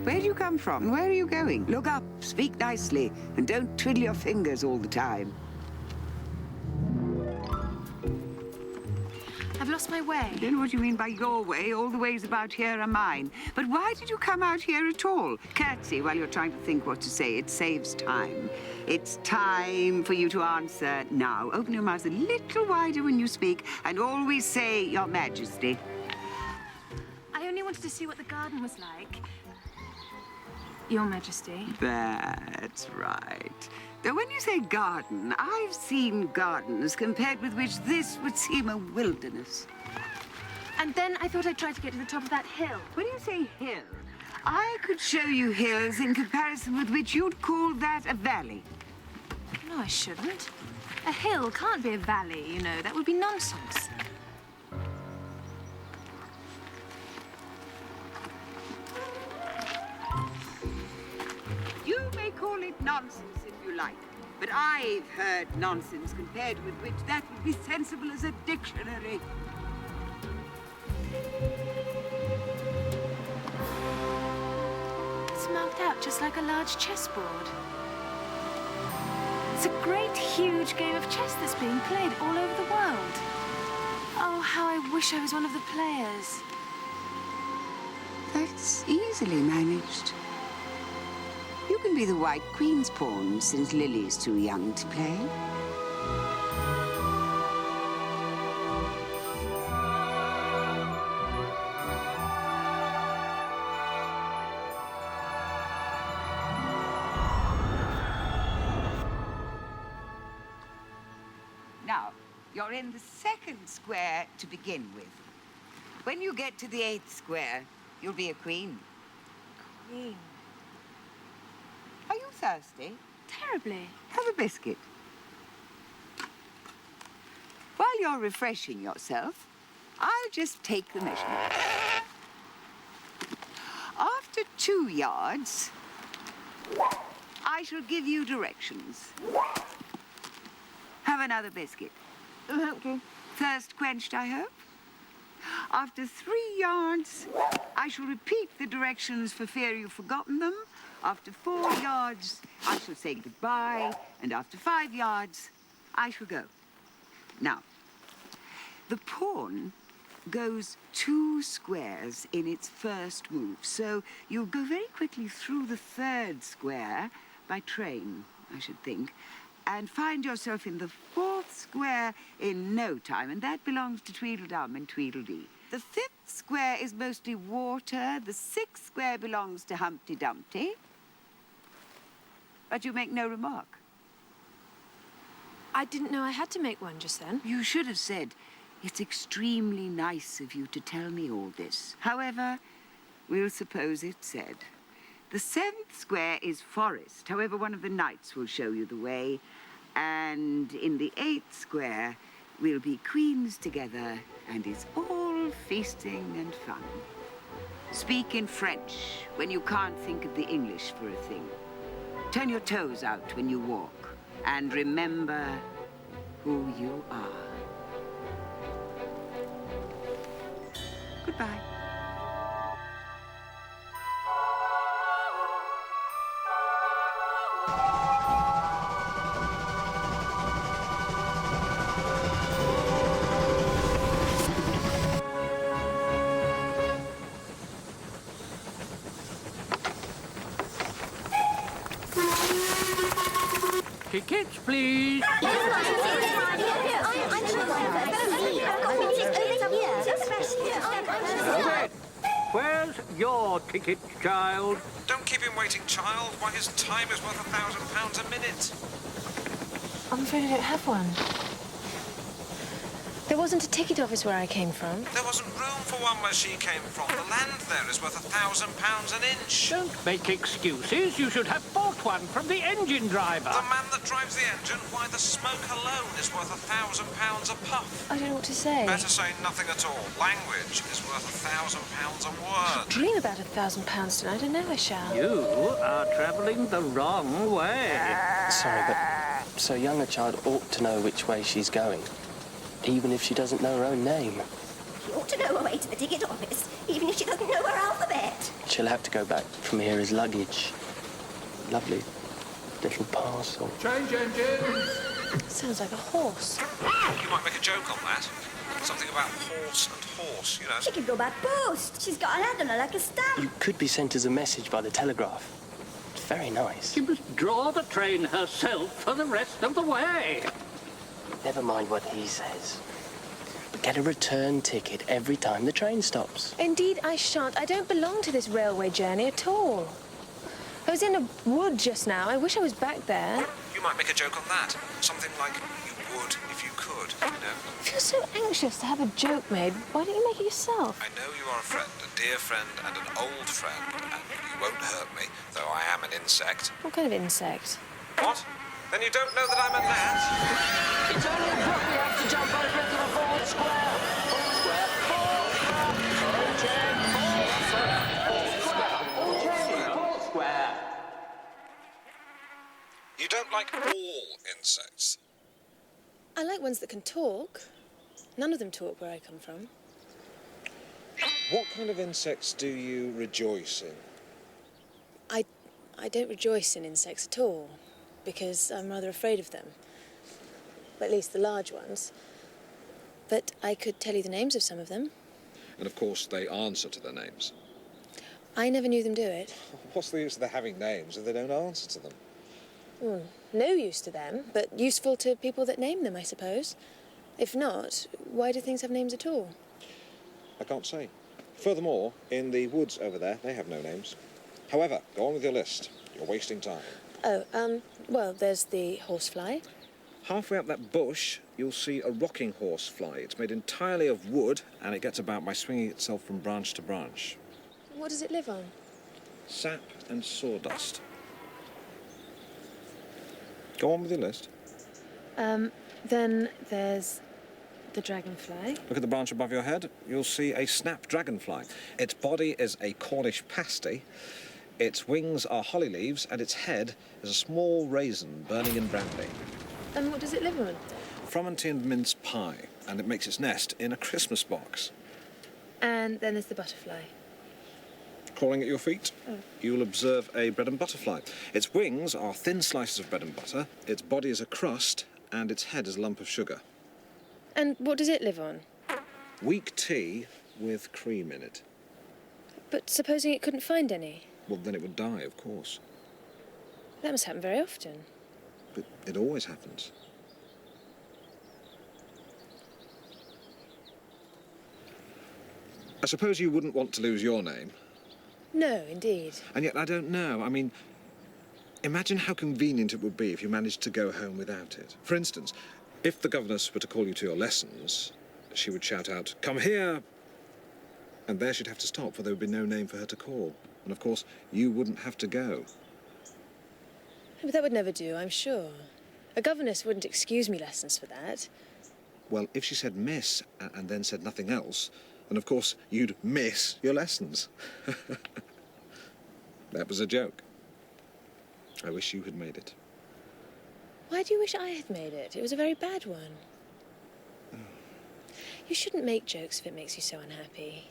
Where do you come from? Where are you going? Look up, speak nicely, and don't twiddle your fingers all the time. I've lost my way. I don't know what you mean by your way. All the ways about here are mine. But why did you come out here at all? Curtsy while you're trying to think what to say. It saves time. It's time for you to answer now. Open your mouth a little wider when you speak, and always say, Your Majesty. I only wanted to see what the garden was like. Your Majesty. That's right. Now, when you say garden, I've seen gardens compared with which this would seem a wilderness. And then I thought I'd try to get to the top of that hill. When you say hill, I could show you hills in comparison with which you'd call that a valley. No, I shouldn't. A hill can't be a valley, you know. That would be nonsense. You may call it nonsense if you like, but I've heard nonsense compared with which that would be sensible as a dictionary. It's marked out just like a large chessboard. It's a great, huge game of chess that's being played all over the world. Oh, how I wish I was one of the players. That's easily managed. You can be the White Queen's pawn, since Lily's too young to play. Now, you're in the second square to begin with. When you get to the 8th square, you'll be a queen. Queen. Are you thirsty? Terribly. Have a biscuit. While you're refreshing yourself, I'll just take the measurement. After 2 yards, I shall give you directions. Have another biscuit. Thank you. Thirst quenched, I hope? After 3 yards, I shall repeat the directions for fear you've forgotten them. After 4 yards, I shall say goodbye. And after 5 yards, I shall go. Now, the pawn goes 2 squares in its first move. So you'll go very quickly through the 3rd square by train, I should think, and find yourself in the 4th square in no time. And that belongs to Tweedledum and Tweedledee. The 5th square is mostly water. The 6th square belongs to Humpty Dumpty. But you make no remark. I didn't know I had to make one just then. You should have said, it's extremely nice of you to tell me all this. However, we'll suppose it's said. The 7th square is forest. However, one of the knights will show you the way. And in the 8th square, we'll be queens together, and it's all feasting and fun. Speak in French when you can't think of the English for a thing. Turn your toes out when you walk, and remember who you are. Goodbye. Tickets, please. Where's your ticket, child? Don't keep him waiting, child. Why, his time is worth £1,000 a minute. I'm afraid I don't have one. There wasn't a ticket office where I came from. There wasn't room for one where she came from. The land there is worth £1,000 an inch. Don't make excuses. You should have bought one from the engine driver. The man that drives the engine, why, the smoke alone is worth £1,000 a puff. I don't know what to say. Better say nothing at all. Language is worth £1,000 a word. Dream about £1,000 tonight. I know I shall. You are travelling the wrong way. Sorry, but so young a child ought to know which way she's going, even if she doesn't know her own name. She ought to know her way to the ticket office, even if she doesn't know her alphabet. she'll have to go back from here as luggage. Lovely little parcel. Change engines! Sounds like a horse. You might make a joke on that. Something about horse and horse, you know. She could go by post. She's got an head on her like a stamp. You could be sent as a message by the telegraph. It's very nice. She must draw the train herself for the rest of the way. Never mind what he says. Get a return ticket every time the train stops. Indeed, I shan't. I don't belong to this railway journey at all. I was in a wood just now. I wish I was back there. You might make a joke on that. Something like, you would if you could, you know. I feel so anxious to have a joke made. Why don't you make it yourself? I know you are a friend, a dear friend and an old friend, and you won't hurt me, though I am an insect. What kind of insect? What? Then you don't know that I'm a gnat? It's only a foot we have to jump over into the forward square. Forward square, forward square. Forward square. You don't like all insects. I like ones that can talk. None of them talk where I come from. What kind of insects do you rejoice in? I don't rejoice in insects at all, because I'm rather afraid of them. At least the large ones. But I could tell you the names of some of them. And of course, they answer to their names. I never knew them do it. What's the use of their having names if they don't answer to them? No use to them, but useful to people that name them, I suppose. If not, why do things have names at all? I can't say. Furthermore, in the woods over there, they have no names. However, go on with your list. You're wasting time. Oh, well, there's the horsefly. Halfway up that bush, you'll see a rocking horse fly. It's made entirely of wood, and it gets about by swinging itself from branch to branch. What does it live on? Sap and sawdust. Go on with your list. Then there's the dragonfly. Look at the branch above your head. You'll see a snap dragonfly. Its body is a Cornish pasty. Its wings are holly leaves, and its head is a small raisin burning in brandy. And what does it live on? Frumenty and mince pie, and it makes its nest in a Christmas box. And then there's the butterfly. Crawling at your feet, you'll observe a bread and butter fly. Its wings are thin slices of bread and butter, its body is a crust, and its head is a lump of sugar. And what does it live on? Weak tea with cream in it. But supposing it couldn't find any? Well, then it would die, of course. That must happen very often. But it always happens. I suppose you wouldn't want to lose your name. No, indeed. And yet I don't know. I mean, imagine how convenient it would be if you managed to go home without it. For instance, if the governess were to call you to your lessons, she would shout out, "Come here!" And there she'd have to stop, for there would be no name for her to call. And of course, you wouldn't have to go. But that would never do, I'm sure. A governess wouldn't excuse me lessons for that. Well, if she said miss and then said nothing else, then of course you'd miss your lessons. That was a joke. I wish you had made it. Why do you wish I had made it? It was a very bad one. You shouldn't make jokes if it makes you so unhappy.